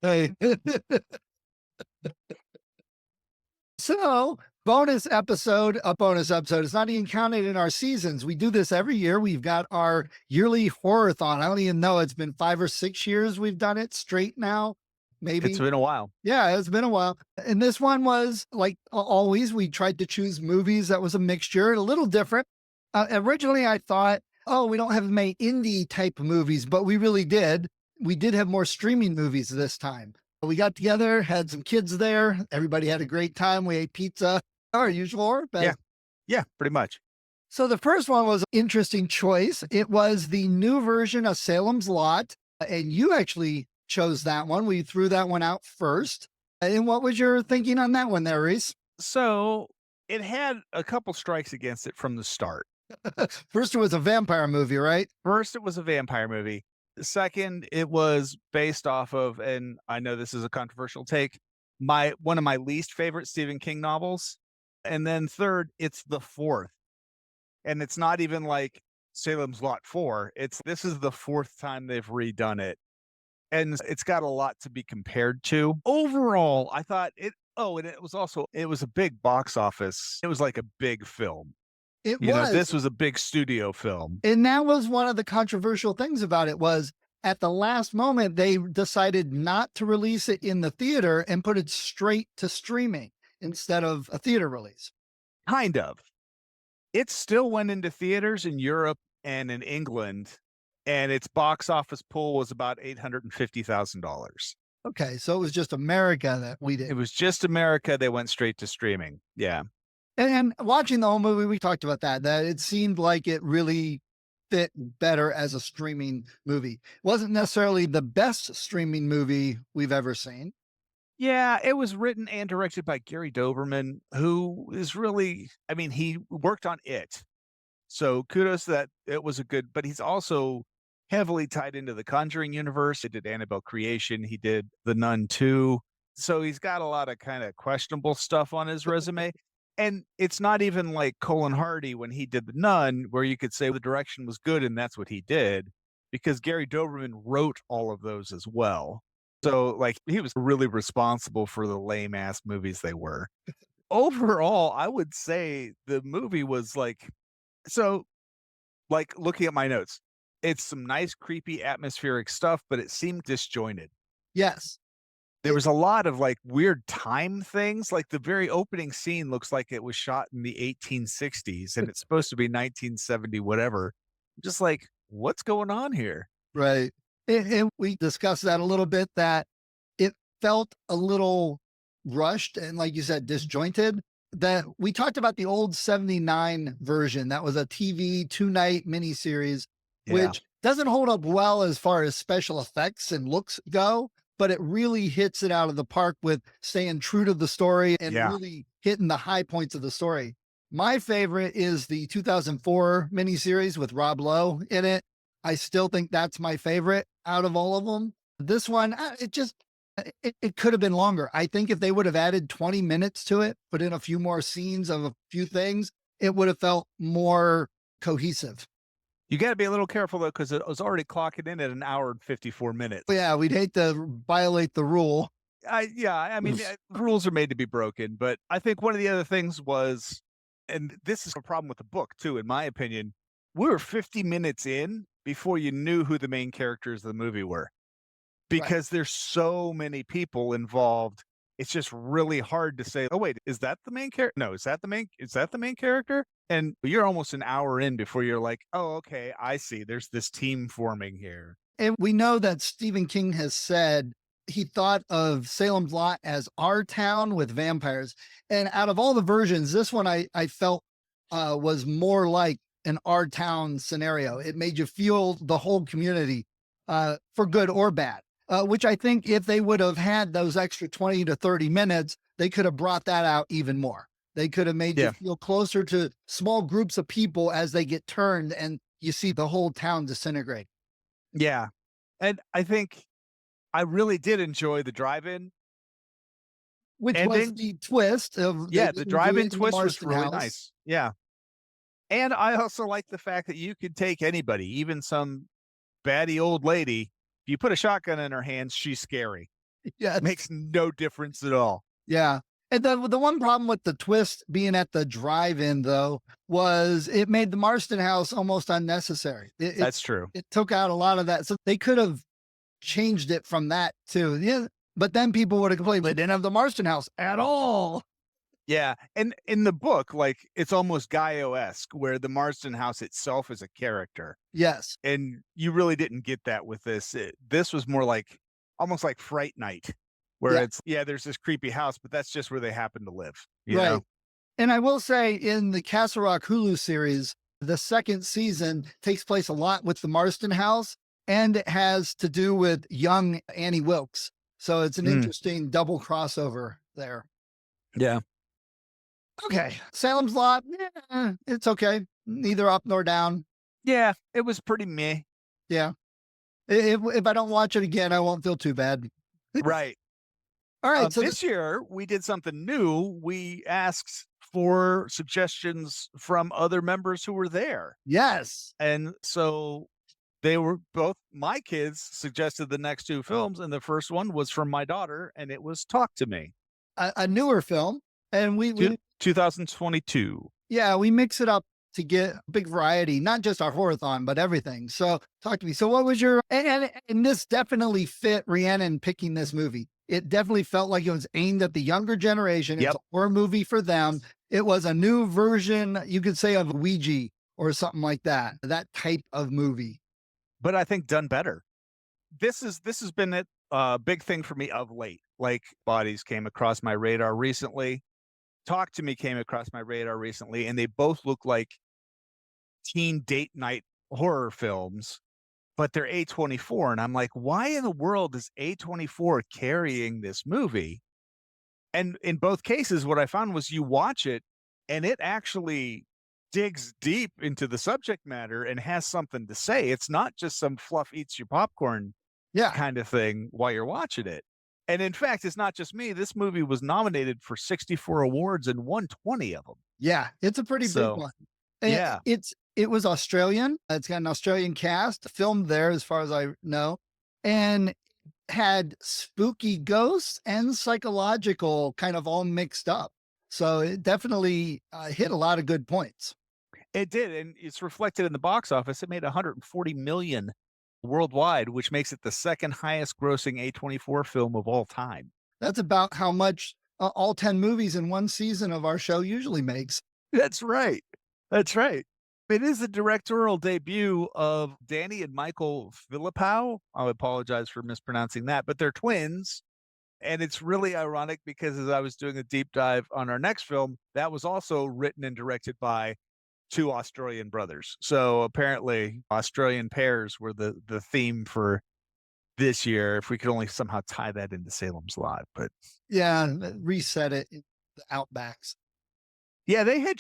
Hey. So, a bonus episode. It's not even counted in our seasons. We do this every year. We've got our yearly horror-thon. I don't even know. It's been 5 or 6 years we've done it straight now, It's maybe. been a while. Yeah, it's been a while. And this one was like always, we tried to choose movies that was a mixture, a little different. Originally, I thought, oh, we don't have many indie type movies, but we really did. We did have more streaming movies this time. We got together, had some kids there. Everybody had a great time. We ate pizza, our usual. Yeah. But Yeah, pretty much. so the first one was an interesting choice. It was the new version of Salem's Lot, and you actually chose that one. We threw that one out first. And what was your thinking on that one there, Reese? So it had a couple strikes against it from the start. First, it was a vampire movie, right? First, it was a vampire movie. Second, it was based off of, and I know this is a controversial take, my one of my least favorite Stephen King novels. And then third, it's the fourth. And it's not even like Salem's Lot 4. It's this is the fourth time they've redone it. And it's got a lot to be compared to. Overall, I thought it and it was also it was a big box office. It was like a big film. It You know, was. this was a big studio film. And that was one of the controversial things about it was at the last moment, they decided not to release it in the theater and put it straight to streaming instead of a theater release. Kind of. It still went into theaters in Europe and in England, and its box office pull was about $850,000. Okay, so it was just America that we It did. was just America, they went straight to streaming. Yeah. And watching the whole movie, we talked about that it seemed like it really fit better as a streaming movie. Wasn't necessarily the best streaming movie we've ever seen. Yeah, it was written and directed by Gary Doberman, who is really I mean, he worked on it. So kudos that it was a good but he's also heavily tied into the Conjuring universe. He did Annabelle Creation, he did The Nun 2. So he's got a lot of kind of questionable stuff on his resume. And it's not even like Colin Hardy when he did The Nun, where you could say the direction was good and that's what he did, because Gary Doberman wrote all of those as well. So like he was really responsible for the lame ass movies they were. Overall, I would say the movie was like so like, looking at my notes, it's some nice, creepy, atmospheric stuff, but it seemed disjointed. Yes. There was a lot of, like, weird time things, like, the very opening scene looks like it was shot in the 1860s, and it's supposed to be 1970 whatever. Just like, "What's going on here?" Right. And we discussed that a little bit that it felt a little rushed and, like you said, disjointed. That we talked about the old 79 version. That was a TV 2 night miniseries, Yeah. which doesn't hold up well as far as special effects and looks go, but it really hits it out of the park with staying true to the story and Yeah. really hitting the high points of the story. My favorite is the 2004 miniseries with Rob Lowe in it. I still think that's my favorite out of all of them. This one, it could have been longer. I think if they would have added 20 minutes to it, put in a few more scenes of a few things, it would have felt more cohesive. You gotta be a little careful, though, because it was already clocking in at an hour and 54 minutes. But yeah, we'd hate to violate the rule. I mean, rules are made to be broken, but I think one of the other things was and this is a problem with the book too, in my opinion, we were 50 minutes in before you knew who the main characters of the movie were, Right. because there's so many people involved. It's just really hard to say, "Oh, wait, is that the main character? No, is that the main character?" And you're almost an hour in before you're like, "Oh, okay, I see. There's this team forming here." And we know that Stephen King has said he thought of Salem's Lot as our town with vampires. And out of all the versions, this one I felt was more like an our town scenario. It made you feel the whole community for good or bad, which I think if they would have had those extra 20 to 30 minutes, they could have brought that out even more. They could have made you Yeah. feel closer to small groups of people as they get turned and you see the whole town disintegrate. Yeah. And I think I really did enjoy the drive-in Which was ending. the twist of they Yeah, the didn't do drive-in it in the twist was Marston really house. nice. Yeah. And I also like the fact that you could take anybody, even some batty old lady, you put a shotgun in her hands, she's scary. Yes. Makes no difference at all. Yeah. And the one problem with the twist being at the drive-in though was it made the Marston house almost unnecessary. That's true. It took out a lot of that. So they could have changed it from that too. Yeah. But then people would have complained they didn't have the Marston house at all. Yeah, and in the book, like, it's almost Gaio-esque, where the Marsden house itself is a character, Yes. and you really didn't get that with this. This was more like almost like Fright Night, where Yeah. it's, yeah, there's this creepy house, but that's just where they happen to live, you Right. know? And I will say in the Castle Rock Hulu series, the second season takes place a lot with the Marston house and it has to do with young Annie Wilkes. So it's an Mm, interesting double crossover there. yeah. Okay. Salem's Lot, it's okay. Neither up nor down. Yeah, it was pretty meh. Yeah. If I don't watch it again, I won't feel too bad. Right. All right. So This year, we did something new. We asked for suggestions from other members who were there. yes, And so they were both my kids suggested the next two films, and the first one was from my daughter, and it was Talk to Me, a newer film. And we 2022. yeah, we mix it up to get a big variety, not just our horror-thon, but everything. So talk to me. So what was your and this definitely fit Rhiannon picking this movie. It definitely felt like it was aimed at the younger generation. It's Yep. a horror movie for them. It was a new version, you could say, of Ouija or something like that. That type of movie. But I think done better. This has been a big thing for me of late. Like, Bodies came across my radar recently. Talk to Me came across my radar recently, and they both look like teen date night horror films, but they're A24. And I'm like, why in the world is A24 carrying this movie? And in both cases, what I found was you watch it and it actually digs deep into the subject matter and has something to say. It's not just some fluff eats your popcorn Yeah. kind of thing while you're watching it. And in fact, it's not just me. This movie was nominated for 64 awards and won 20 of them. Yeah. It's a pretty big So, one. yeah. It was Australian. It's got an Australian cast filmed there, as far as I know, and had spooky ghosts and psychological kind of all mixed up. So it definitely hit a lot of good points. It did, and it's reflected in the box office. It made 140 million worldwide, which makes it the second highest grossing A24 film of all time. That's about how much all 10 movies in one season of our show usually makes. That's right. That's right. It is the directorial debut of Danny and Michael Philippou. I apologize for mispronouncing that, but they're twins. And it's really ironic because as I was doing a deep dive on our next film, that was also written and directed by two Australian brothers. So apparently Australian pairs were the theme for this year. If we could only somehow tie that into Salem's Lot. But Yeah, reset it in the outbacks. yeah, they had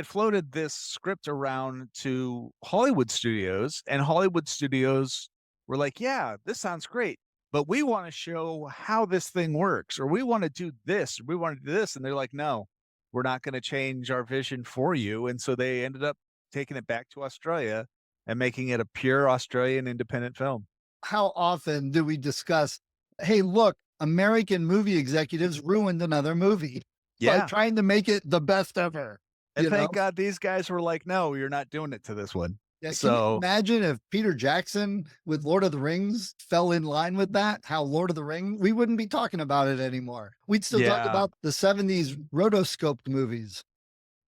floated this script around to Hollywood studios, and Hollywood studios were like, yeah, this sounds great, but we want to show how this thing works, or we want to do this, or we want to do this. And they're like, no, we're not going to change our vision for you. And so they ended up taking it back to Australia and making it a pure Australian independent film. How often do we discuss, hey, look, American movie executives ruined another movie by Yeah. trying to make it the best ever? And You thank know? God these guys were like, no, you're not doing it to this one. Yeah, can you So imagine if Peter Jackson with Lord of the Rings fell in line with that? How Lord of the Rings, we wouldn't be talking about it anymore. We'd still talk yeah. about the 70s rotoscoped movies.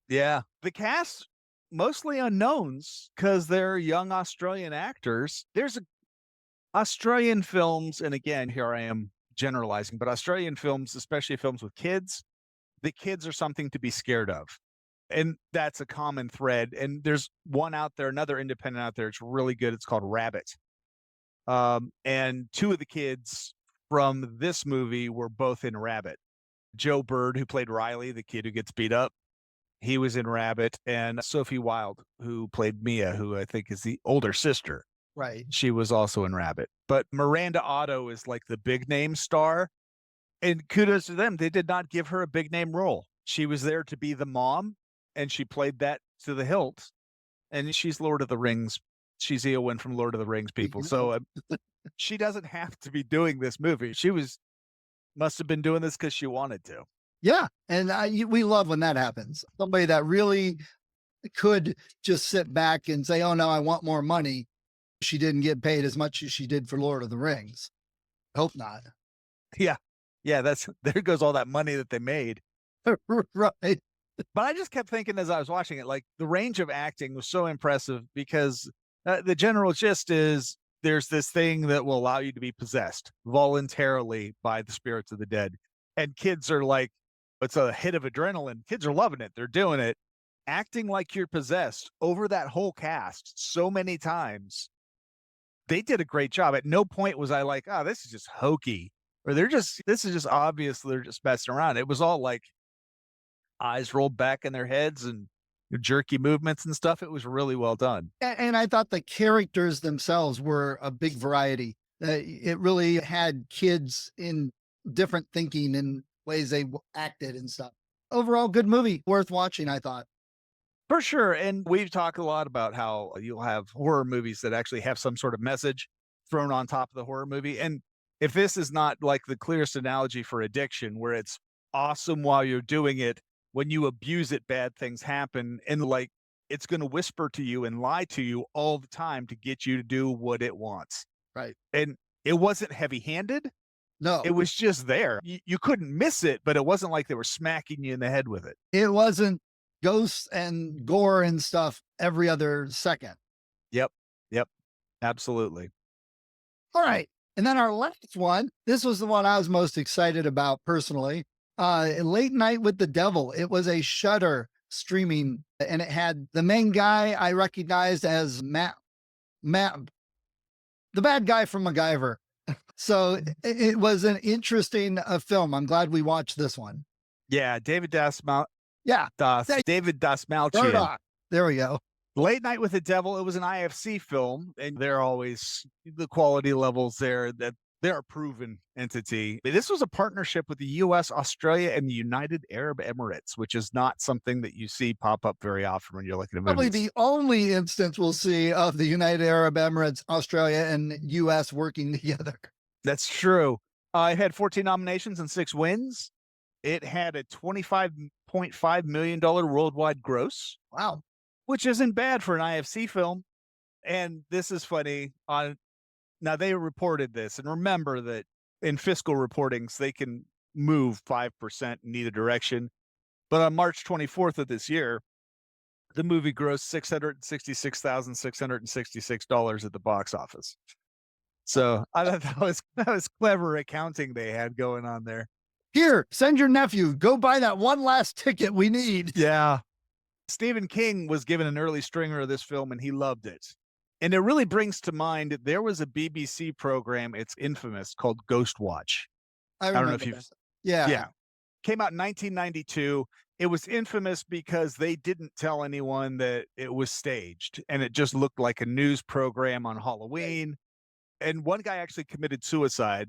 Yeah. The cast, mostly unknowns because they're young Australian actors. There's Australian films, and again, here I am generalizing, but Australian films, especially films with kids, the kids are something to be scared of. And that's a common thread. And there's one out there, another independent out there. It's really good. It's called Rabbit. And two of the kids from this movie were both in Rabbit. Joe Bird, who played Riley, the kid who gets beat up, he was in Rabbit. And Sophie Wilde, who played Mia, who I think is the older sister, Right. she was also in Rabbit. But Miranda Otto is like the big name star. And kudos to them. They did not give her a big name role. She was there to be the mom, and she played that to the hilt. And she's Lord of the Rings. She's Eowyn from Lord of the Rings, people. Speaking So of, She doesn't have to be doing this movie. Must have been doing this because she wanted to. Yeah, and we love when that happens. Somebody that really could just sit back and say, "Oh no, I want more money." She didn't get paid as much as she did for Lord of the Rings. Hope not. Yeah. Yeah, that's there goes all that money that they made. Right. But I just kept thinking as I was watching it, like, the range of acting was so impressive because, the general gist is there's this thing that will allow you to be possessed voluntarily by the spirits of the dead, and kids are like it's a hit of adrenaline. Kids are loving it. They're doing it. Acting like you're possessed over that whole cast so many times, they did a great job. At no point was I like, "Oh, this is just hokey," or this is just obvious they're just messing around. It was all like eyes rolled back in their heads and jerky movements and stuff. It was really well done. And I thought the characters themselves were a big variety. It really had kids in different thinking and ways they acted and stuff. Overall, good movie, worth watching, I thought. For sure. And we've talked a lot about how you'll have horror movies that actually have some sort of message thrown on top of the horror movie. And if this is not like the clearest analogy for addiction, where it's awesome while you're doing it, when you abuse it, bad things happen. And like it's going to whisper to you and lie to you all the time to get you to do what it wants. Right. And it wasn't heavy handed. No, It was just there. You couldn't miss it, but it wasn't like they were smacking you in the head with it. it wasn't ghosts and gore and stuff every other second. Yep. Yep. Absolutely. All right. And then our last one, this was the one I was most excited about personally. Late Night with the Devil. It was a Shudder streaming, and it had the main guy I recognized as Matt, the bad guy from MacGyver. So it was an interesting film. I'm glad we watched this one. Yeah, Yeah. Thank David Dasmalchian. Murdoch. There we go. Late Night with the Devil, it was an IFC film, and they're always the quality levels there that they're a proven entity. This was a partnership with the US, Australia, and the United Arab Emirates, which is not something that you see pop up very often when you're looking at Probably movies. the only instance we'll see of the United Arab Emirates, Australia, and US working together. That's true. It had 14 nominations and 6 wins. It had a $25.5 million worldwide gross, Wow. which isn't bad for an IFC film. And this is funny. Now they reported this, and remember that in fiscal reportings, they can move 5% in either direction. But on March 24th of this year, the movie grossed $666,666 at the box office. So I thought that was clever accounting they had going on there. Here, send your nephew. Go buy that one last ticket we need. Yeah. Stephen King was given an early stringer of this film and he loved it. And it really brings to mind there was a BBC program, it's infamous, called Ghost Watch. I don't know remember if you've that. Yeah. Yeah. Came out in 1992. It was infamous because they didn't tell anyone that it was staged and it just looked like a news program on Halloween. And one guy actually committed suicide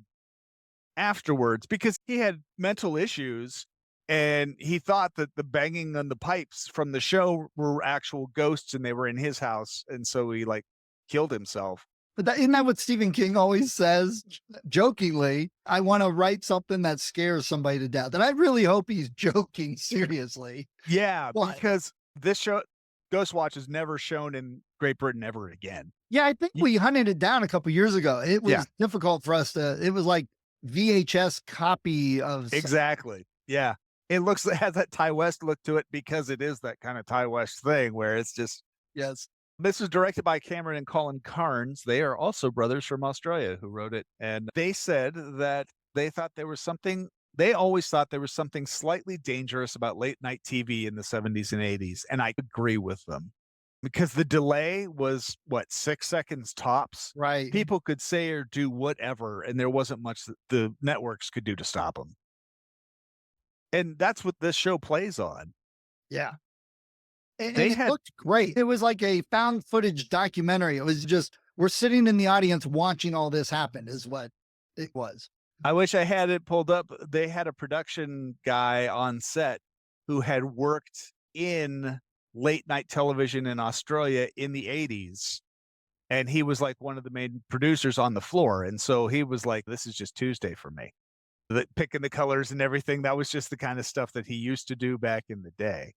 afterwards because he had mental issues and he thought that the banging on the pipes from the show were actual ghosts and they were in his house. And so he like killed himself. But isn't that what Stephen King always says jokingly? I want to write something that scares somebody to death. And I really hope he's joking seriously. Yeah, Why? because this show, Ghost Watch, is never shown in Great Britain ever again. Yeah, I think we hunted it down a couple years ago. It was Yeah. difficult for us it was like VHS copy of Exactly. Yeah. It has that Ty West look to it because it is that kind of Ty West thing where it's just. Yes. This was directed by Cameron and Colin Carnes. They are also brothers from Australia who wrote it. And they said that they always thought there was something slightly dangerous about late night TV in the 70s and 80s. And I agree with them because the delay was 6 seconds tops. Right. People could say or do whatever, and there wasn't much that the networks could do to stop them. And that's what this show plays on. Yeah. And They it had- looked great. It was like a found footage documentary. It was just, we're sitting in the audience watching all this happen is what it was. I wish I had it pulled up. They had a production guy on set who had worked in late night television in Australia in the 80s. and he was like one of the main producers on the floor. And so he was like, "This is just Tuesday for me." Picking the colors and everything, that was just the kind of stuff that he used to do back in the day,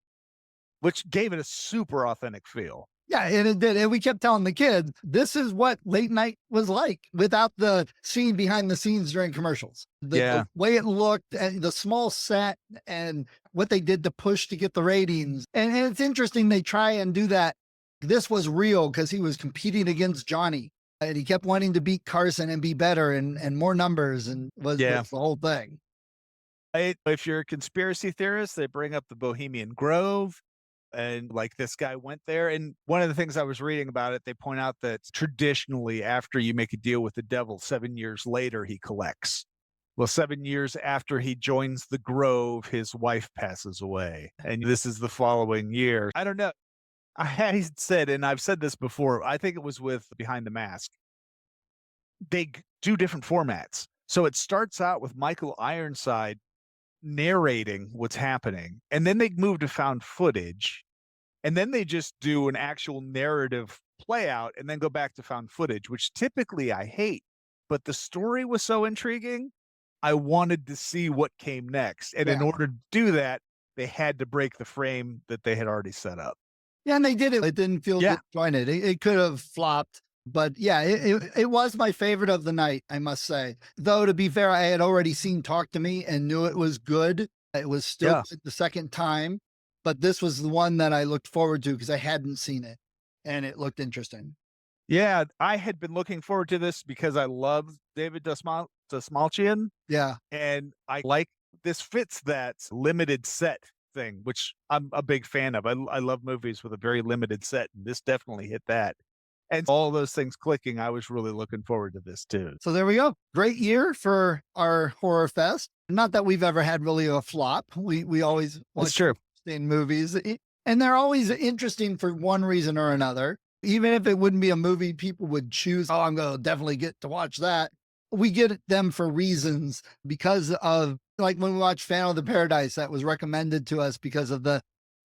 which gave it a super authentic feel. Yeah, and it did. And we kept telling the kids, this is what late night was like without the scene behind the scenes during commercials. The Yeah. way it looked and the small set and what they did to push to get the ratings. And it's interesting they try and do that. This was real because he was competing against Johnny and he kept wanting to beat Carson and be better and more numbers and Yeah. was the whole thing. If you're a conspiracy theorist, they bring up the Bohemian Grove, and like this guy went there. And one of the things I was reading about it, they point out that traditionally, after you make a deal with the devil, 7 years later, he collects. Well, 7 years after he joins the Grove, his wife passes away. And this is the following year. I don't know. I had said, and I've said this before, I think it was with Behind the Mask. Do different formats. So it starts out with Michael Ironside narrating what's happening, and then they move to found footage, and then they just do an actual narrative play out and then go back to found footage, which typically I hate. But the story was so intriguing, I wanted to see what came next. And in Yeah. order to do that, they had to break the frame that they had already set up. Yeah, and they did it. It didn't feel Yeah. disjointed. It could have flopped, but yeah, it was my favorite of the night, I must say. Though to be fair, I had already seen Talk to Me and knew it was good. It was still Yeah. good the second time, but this was the one that I looked forward to because I hadn't seen it and it looked interesting. Yeah. I had been looking forward to this because I love David Dastmalchian. Yeah. And I like this fits that limited set thing, which I'm a big fan of. I love movies with a very limited set, and this definitely hit that. And all those things clicking, I was really looking forward to this too. So there we go. Great year for our horror fest. Not that we've ever had really a flop. We always That's watch true. interesting movies, and they're always interesting for one reason or another. Even if it wouldn't be a movie people would choose, oh, I'm going to definitely get to watch that. We get them for reasons because of like when we watch Phantom of the Paradise, that was recommended to us because of the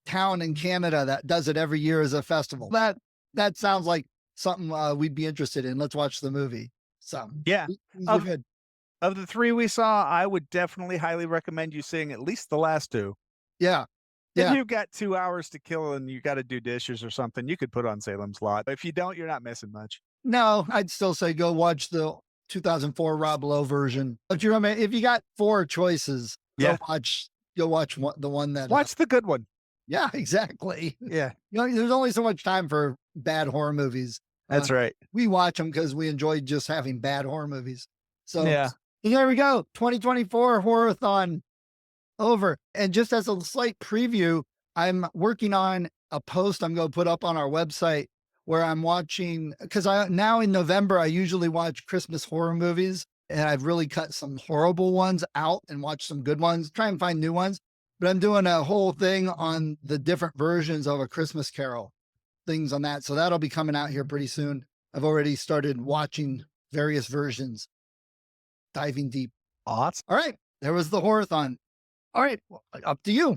town in Canada that does it every year as a festival. That sounds like something we'd be interested in. Let's watch the movie. So Yeah. these are Of good. of the three we saw, I would definitely highly recommend you seeing at least the last two. Yeah. If Yeah. you've got 2 hours to kill and you got to do dishes or something, you could put on Salem's Lot. But if you don't, you're not missing much. No, I'd still say go watch the 2004 Rob Lowe version. But you remember, if you got four choices, Yeah. go watch the one that. Watch the good one. Yeah, exactly. Yeah. You know, there's only so much time for bad horror movies. That's right. We watch them because we enjoy just having bad horror movies. So Yeah. there we go. 2024 horror-thon over. And just as a slight preview, I'm working on a post I'm going to put up on our website where I'm watching, because I now in November, I usually watch Christmas horror movies, and I've really cut some horrible ones out and watched some good ones, try and find new ones. But I'm doing a whole thing on the different versions of A Christmas Carol, things on that. So that'll be coming out here pretty soon. I've already started watching various versions, diving deep. Awesome. All right. There was the horror-thon. All right. Well, up to you.